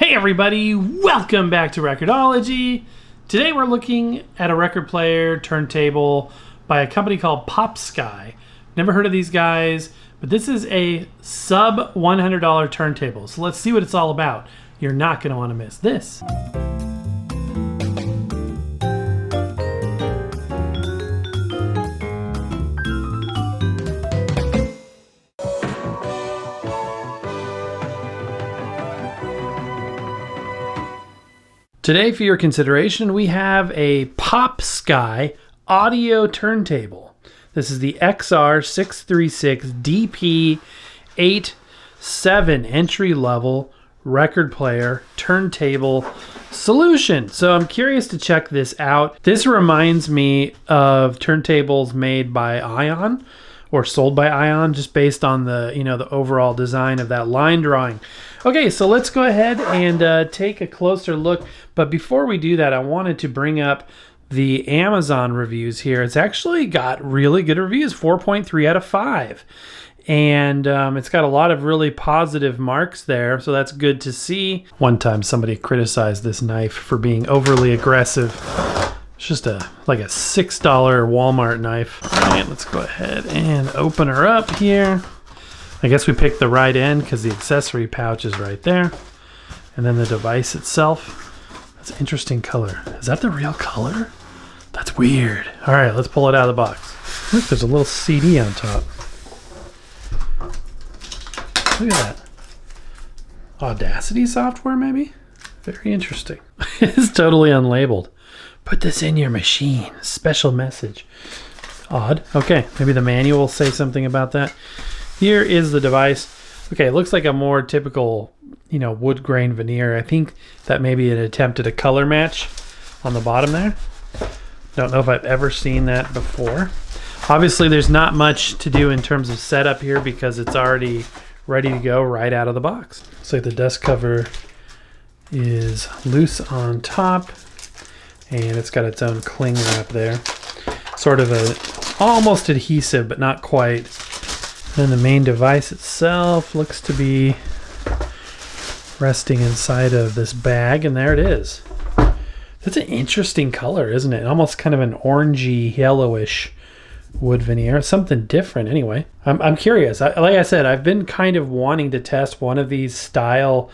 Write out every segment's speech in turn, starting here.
Hey everybody, welcome back to Record-ology. Today we're looking at a record player turntable by a company called Popsky. Never heard of these guys, but this is a sub $100 turntable. So let's see what it's all about. You're not going to want to miss this. Today, for your consideration, we have a Popsky audio turntable. This is the XR636DP87 entry-level record player turntable solution. So I'm curious to check this out. This reminds me of turntables made by Ion or sold by Ion, just based on the the overall design of that line drawing. Okay, so let's go ahead and take a closer look. But before we do that, I wanted to bring up the Amazon reviews here. It's actually got really good reviews, 4.3 out of 5. And it's got a lot of really positive marks there, so that's good to see. One time somebody criticized this knife for being overly aggressive. It's just like a $6 Walmart knife. All right, let's go ahead and open her up here. I guess we picked the right end because the accessory pouch is right there. And then the device itself. That's an interesting color. Is that the real color? That's weird. All right, let's pull it out of the box. Look, there's a little CD on top. Look at that. Audacity software, maybe? Very interesting. It's totally unlabeled. Put this in your machine. Special message. Odd. Okay, maybe the manual will say something about that. Here is the device. Okay, it looks like a more typical, wood grain veneer. I think that may be an attempt at a color match on the bottom there. Don't know if I've ever seen that before. Obviously, there's not much to do in terms of setup here because it's already ready to go right out of the box. Looks like the dust cover is loose on top, and it's got its own cling wrap there. Sort of a almost adhesive, but not quite. Then the main device itself looks to be resting inside of this bag, and there it is. That's an interesting color, isn't it? Almost kind of an orangey, yellowish wood veneer. Something different anyway. I'm curious. Like I said, I've been kind of wanting to test one of these style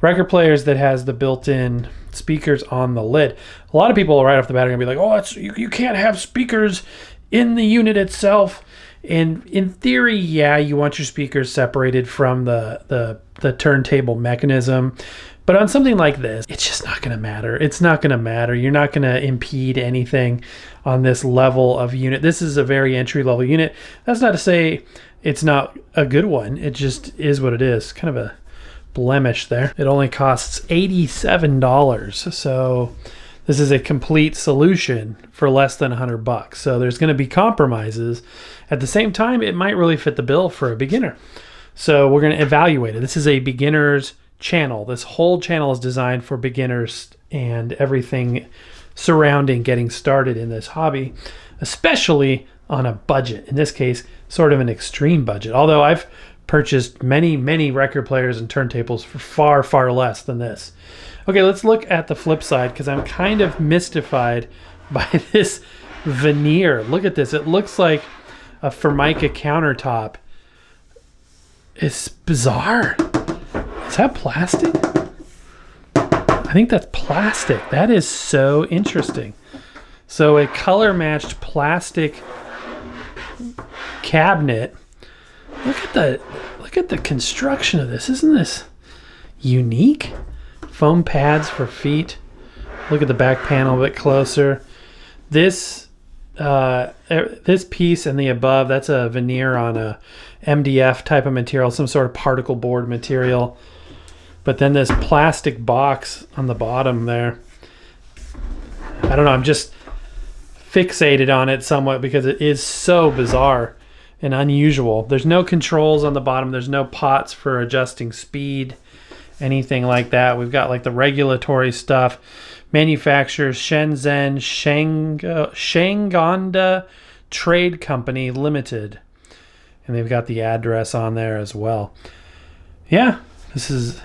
record players that has the built-in speakers on the lid. A lot of people right off the bat are going to be like, oh, you can't have speakers in the unit itself. And in theory, yeah, you want your speakers separated from the turntable mechanism. But on something like this, it's just not going to matter. It's not going to matter. You're not going to impede anything on this level of unit. This is a very entry-level unit. That's not to say it's not a good one. It just is what it is. Kind of a blemish there. It only costs $87. So this is a complete solution for less than $100. So there's going to be compromises. At the same time, it might really fit the bill for a beginner. So we're going to evaluate it. This is a beginner's channel. This whole channel is designed for beginners and everything surrounding getting started in this hobby, especially on a budget. In this case, sort of an extreme budget. Although I've purchased many, many record players and turntables for far, far less than this. Okay, let's look at the flip side because I'm kind of mystified by this veneer. Look at this. It looks like a Formica countertop. It's bizarre. Is that plastic? I think that's plastic. That is so interesting. So a color matched plastic cabinet. Look at the construction of this. Isn't this unique? Foam pads for feet. Look at the back panel a bit closer. This piece and the above, that's a veneer on a MDF type of material, some sort of particle board material. But then this plastic box on the bottom there, I don't know, I'm just fixated on it somewhat because it is so bizarre and unusual. There's no controls on the bottom. There's no pots for adjusting speed, anything like that. We've got like the regulatory stuff. Manufacturers Shenzhen Shangonda Trade Company Limited. And they've got the address on there as well. Yeah, this is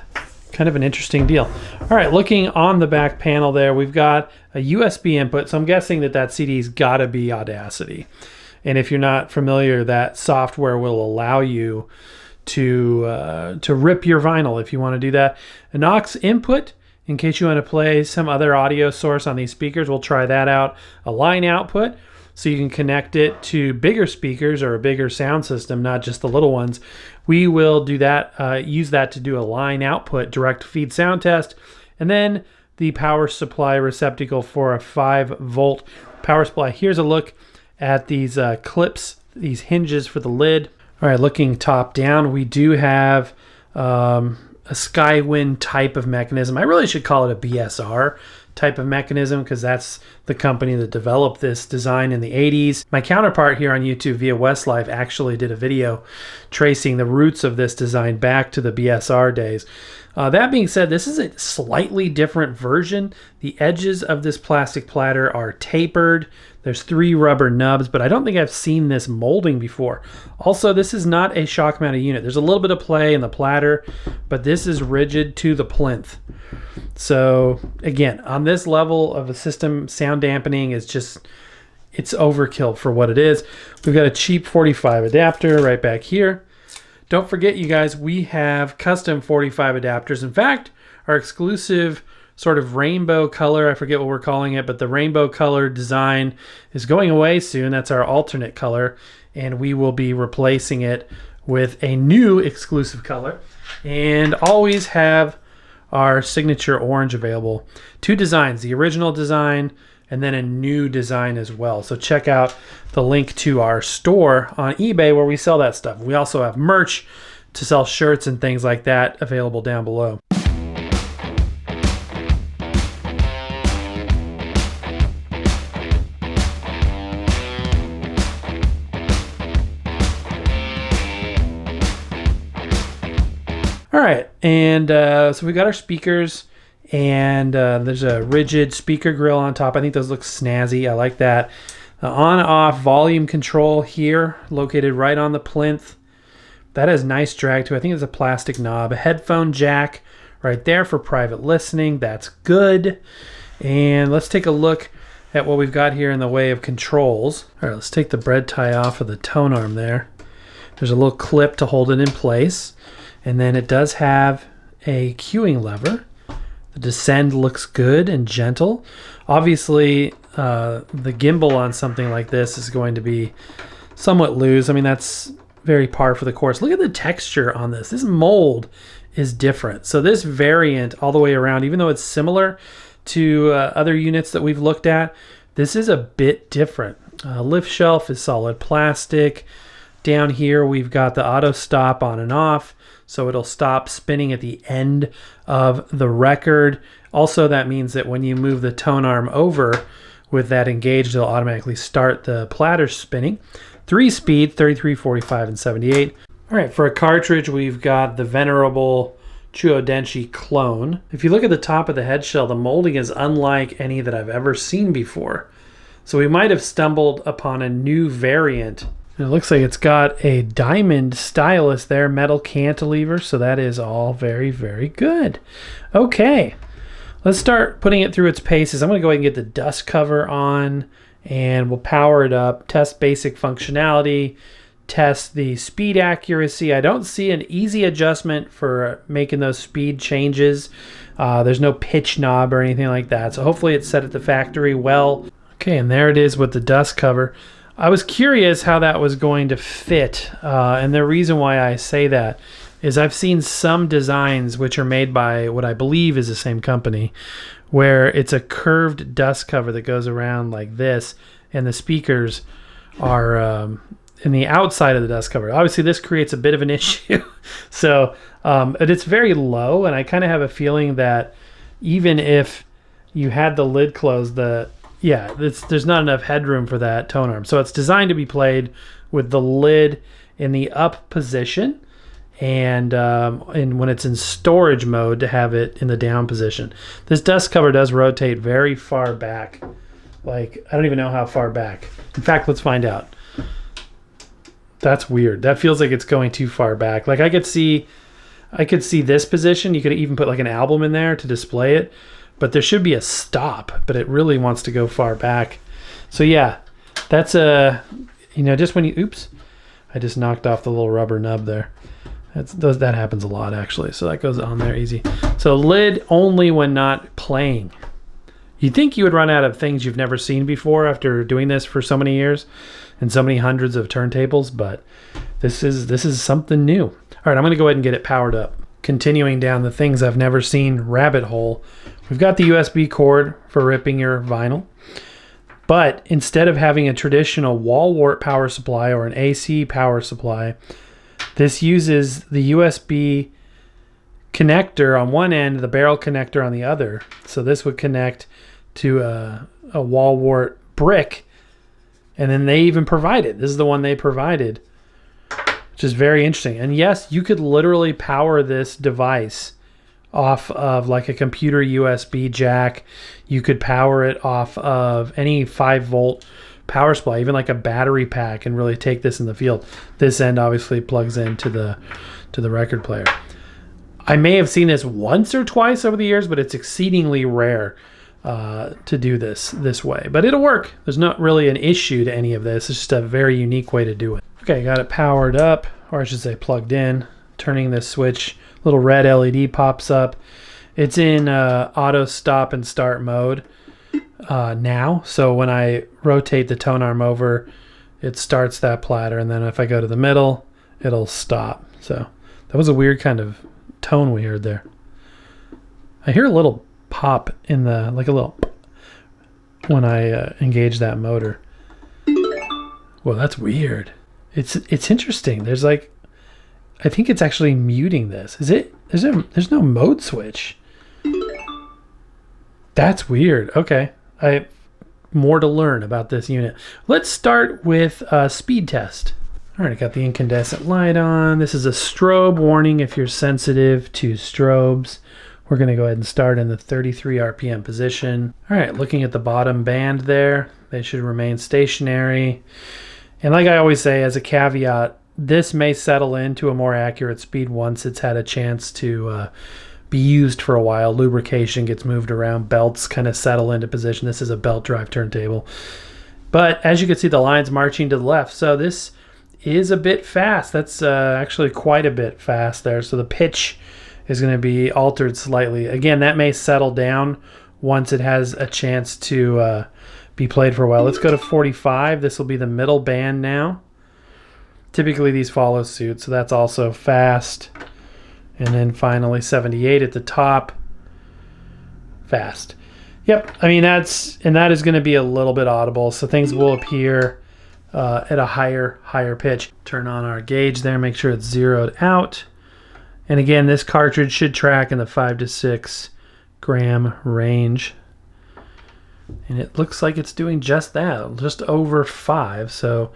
Kind of an interesting deal. All right, looking on the back panel there, we've got a USB input. So I'm guessing that CD's got to be Audacity. And if you're not familiar, that software will allow you to rip your vinyl if you want to do that. An aux input, in case you want to play some other audio source on these speakers, we'll try that out. A line output, so you can connect it to bigger speakers or a bigger sound system, not just the little ones. We will do that, use that to do a line output direct feed sound test. And then the power supply receptacle for a 5-volt power supply. Here's a look at these clips, these hinges for the lid. All right, looking top down, we do have a Skywind type of mechanism. I really should call it a BSR type of mechanism because that's the company that developed this design in the 80s. My counterpart here on YouTube via Westlife actually did a video tracing the roots of this design back to the BSR days. That being said, this is a slightly different version. The edges of this plastic platter are tapered. There's 3 rubber nubs, but I don't think I've seen this molding before. Also, this is not a shock mounted unit. There's a little bit of play in the platter, but this is rigid to the plinth. So again, on this level of a system, sound dampening is just, it's overkill for what it is. We've got a cheap 45 adapter right back here. Don't forget, you guys, we have custom 45 adapters. In fact, our exclusive sort of rainbow color, I forget what we're calling it, but the rainbow color design is going away soon. That's our alternate color, and we will be replacing it with a new exclusive color, and always have our signature orange available. 2 designs, the original design and then a new design as well. So check out the link to our store on eBay where we sell that stuff. We also have merch to sell shirts and things like that available down below. All right, and so we got our speakers, and there's a rigid speaker grill on top. I think those look snazzy. I like that. The on-off volume control here, located right on the plinth. That has nice drag to it. I think it's a plastic knob. A headphone jack right there for private listening. That's good. And let's take a look at what we've got here in the way of controls. All right, let's take the bread tie off of the tone arm there. There's a little clip to hold it in place. And then it does have a cueing lever. The descend looks good and gentle. Obviously, the gimbal on something like this is going to be somewhat loose. I mean, that's very par for the course. Look at the texture on this. This mold is different. So this variant all the way around, even though it's similar to other units that we've looked at, this is a bit different. Lift shelf is solid plastic. Down here, we've got the auto stop on and off. So it'll stop spinning at the end of the record. Also, that means that when you move the tone arm over with that engaged, it'll automatically start the platter spinning. 3-speed, 33, 45, and 78. All right, for a cartridge, we've got the venerable Chuodenshi clone. If you look at the top of the head shell, the molding is unlike any that I've ever seen before. So we might have stumbled upon a new variant. It looks like it's got a diamond stylus there, metal cantilever, so that is all very, very good. Okay, let's start putting it through its paces. I'm going to go ahead and get the dust cover on, and we'll power it up, test basic functionality, test the speed accuracy. I don't see an easy adjustment for making those speed changes. There's no pitch knob or anything like that, so hopefully it's set at the factory well. Okay, and there it is with the dust cover. I was curious how that was going to fit, and the reason why I say that is I've seen some designs which are made by what I believe is the same company, where it's a curved dust cover that goes around like this, and the speakers are in the outside of the dust cover. Obviously, this creates a bit of an issue, so it's very low, and I kind of have a feeling that even if you had the lid closed, there's not enough headroom for that tone arm. So it's designed to be played with the lid in the up position, and when it's in storage mode, to have it in the down position. This dust cover does rotate very far back. Like, I don't even know how far back. In fact, let's find out. That's weird. That feels like it's going too far back. Like, I could see I could see this position. You could even put like an album in there to display it, but there should be a stop, but it really wants to go far back. So yeah, that's just when you, oops, I just knocked off the little rubber nub there. That happens a lot actually. So that goes on there easy. So lid only when not playing. You'd think you would run out of things you've never seen before after doing this for so many years and so many hundreds of turntables, but this is something new. All right, I'm going to go ahead and get it powered up. Continuing down the things I've never seen rabbit hole, we've got the USB cord for ripping your vinyl, but instead of having a traditional wall wart power supply or an AC power supply, this uses the USB connector on one end, the barrel connector on the other. So this would connect to a wall wart brick, and then they even provided, this is the one they provided, which is very interesting. And yes, you could literally power this device off of like a computer USB jack. You could power it off of any 5-volt power supply, even like a battery pack, and really take this in the field. This end obviously plugs into the record player. I may have seen this once or twice over the years, but it's exceedingly rare to do this way. But it'll work. There's not really an issue to any of this. It's just a very unique way to do it. Okay, got it powered up, or I should say plugged in. Turning this switch, little red LED pops up. It's in auto stop and start mode now. So when I rotate the tone arm over, it starts that platter, and then if I go to the middle, it'll stop. So that was a weird kind of tone we heard there. I hear a little pop in the, like a little, when I engage that motor. Well, that's weird. It's interesting. There's like, I think it's actually muting this. Is it? There's no mode switch. That's weird. Okay. More to learn about this unit. Let's start with a speed test. All right, I got the incandescent light on. This is a strobe warning if you're sensitive to strobes. We're going to go ahead and start in the 33 RPM position. All right, looking at the bottom band there, they should remain stationary. And like I always say, as a caveat, this may settle into a more accurate speed once it's had a chance to be used for a while. Lubrication gets moved around, belts kind of settle into position. This is a belt drive turntable. But as you can see, the line's marching to the left. So this is a bit fast. That's actually quite a bit fast there. So the pitch is going to be altered slightly. Again, that may settle down once it has a chance to be played for a while. Let's go to 45. This will be the middle band now. Typically these follow suit, so that's also fast. And then finally 78 at the top. Fast. Yep, I mean that is going to be a little bit audible, so things will appear at a higher pitch. Turn on our gauge there, make sure it's zeroed out. And again, this cartridge should track in the 5 to 6 gram range. And it looks like it's doing just that, just over 5. So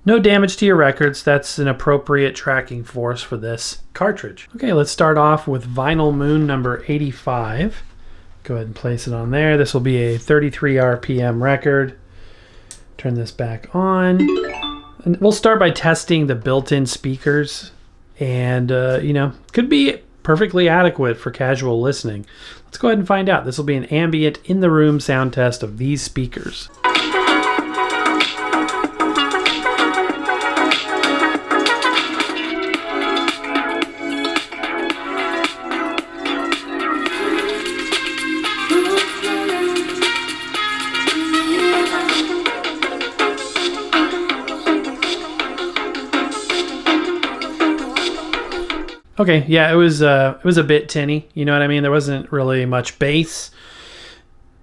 no damage to your records. That's an appropriate tracking force for this cartridge. Okay, let's start off with Vinyl Moon number 85. Go ahead and place it on there. This will be a 33 RPM record. Turn this back on. And we'll start by testing the built-in speakers. And, could be perfectly adequate for casual listening. Let's go ahead and find out. This will be an ambient in-the-room sound test of these speakers. Okay, yeah, it was a bit tinny, you know what I mean? There wasn't really much bass.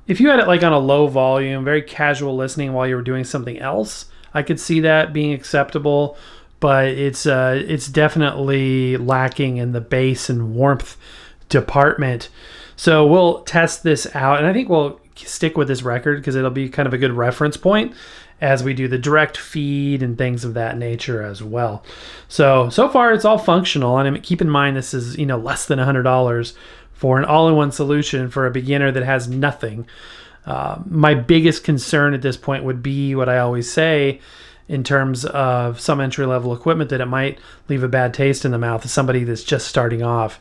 If you had it like on a low volume, very casual listening while you were doing something else, I could see that being acceptable, but it's definitely lacking in the bass and warmth department. So we'll test this out, and I think we'll stick with this record because it'll be kind of a good reference point as we do the direct feed and things of that nature as well. So far it's all functional, and keep in mind this is less than $100 for an all-in-one solution for a beginner that has nothing. My biggest concern at this point would be what I always say, in terms of some entry-level equipment, that it might leave a bad taste in the mouth of somebody that's just starting off.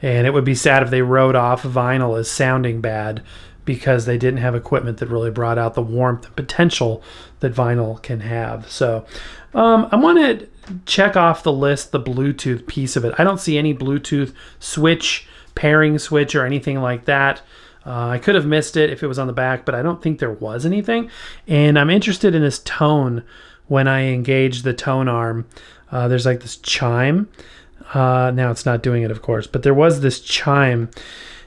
And it would be sad if they wrote off vinyl as sounding bad because they didn't have equipment that really brought out the warmth and potential that vinyl can have. So I want to check off the list the Bluetooth piece of it. I don't see any Bluetooth switch, pairing switch, or anything like that. I could have missed it if it was on the back, but I don't think there was anything. And I'm interested in this tone when I engage the tone arm. There's like this chime. Now it's not doing it, of course, but there was this chime,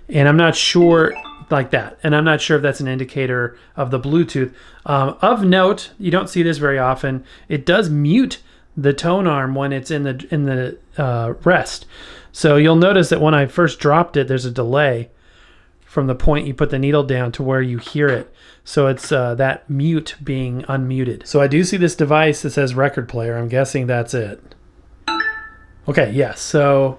and I'm not sure, like that, and I'm not sure if that's an indicator of the Bluetooth. Of note, you don't see this very often, it does mute the tone arm when it's in the rest. So you'll notice that when I first dropped it, there's a delay from the point you put the needle down to where you hear it. So it's that mute being unmuted. So I do see this device that says record player. I'm guessing that's it. Okay, yes. So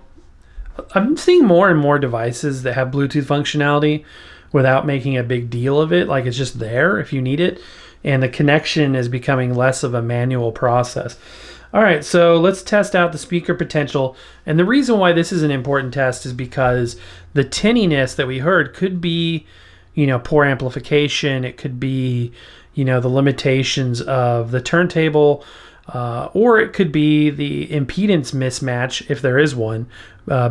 I'm seeing more and more devices that have Bluetooth functionality without making a big deal of it. Like, it's just there if you need it. And the connection is becoming less of a manual process. All right, so let's test out the speaker potential. And the reason why this is an important test is because the tinniness that we heard could be, poor amplification. It could be, the limitations of the turntable, or it could be the impedance mismatch, if there is one,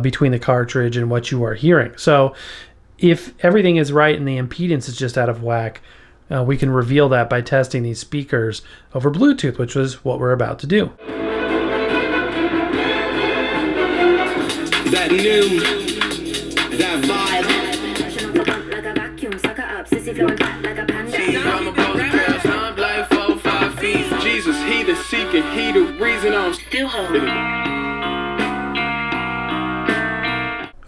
between the cartridge and what you are hearing. So if everything is right and the impedance is just out of whack, we can reveal that by testing these speakers over Bluetooth, which is what we're about to do. That new, that vibe. Jesus, he the seeker, he the reason I'm still holding.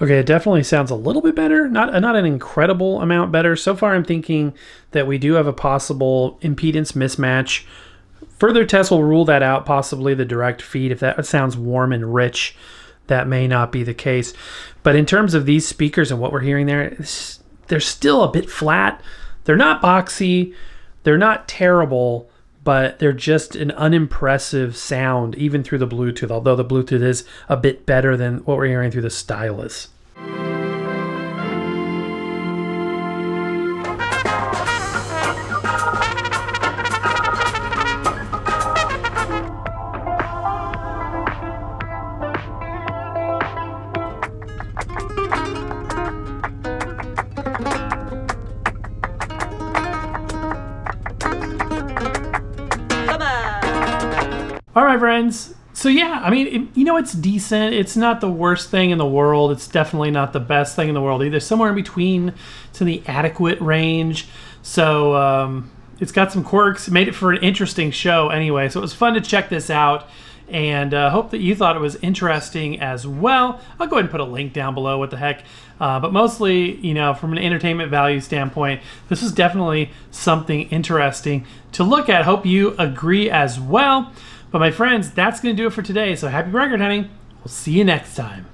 Okay, it definitely sounds a little bit better, not an incredible amount better. So far, I'm thinking that we do have a possible impedance mismatch. Further tests will rule that out, possibly the direct feed. If that sounds warm and rich, that may not be the case. But in terms of these speakers and what we're hearing there, they're still a bit flat. They're not boxy. They're not terrible, but they're just an unimpressive sound, even through the Bluetooth, although the Bluetooth is a bit better than what we're hearing through the stylus. All right, friends. So yeah, I mean, it's decent. It's not the worst thing in the world. It's definitely not the best thing in the world either. Somewhere in between. It's in the adequate range. So it's got some quirks. It made it for an interesting show anyway. So it was fun to check this out. And hope that you thought it was interesting as well. I'll go ahead and put a link down below, what the heck. But mostly, from an entertainment value standpoint, this is definitely something interesting to look at. Hope you agree as well. But my friends, that's going to do it for today. So happy record hunting. We'll see you next time.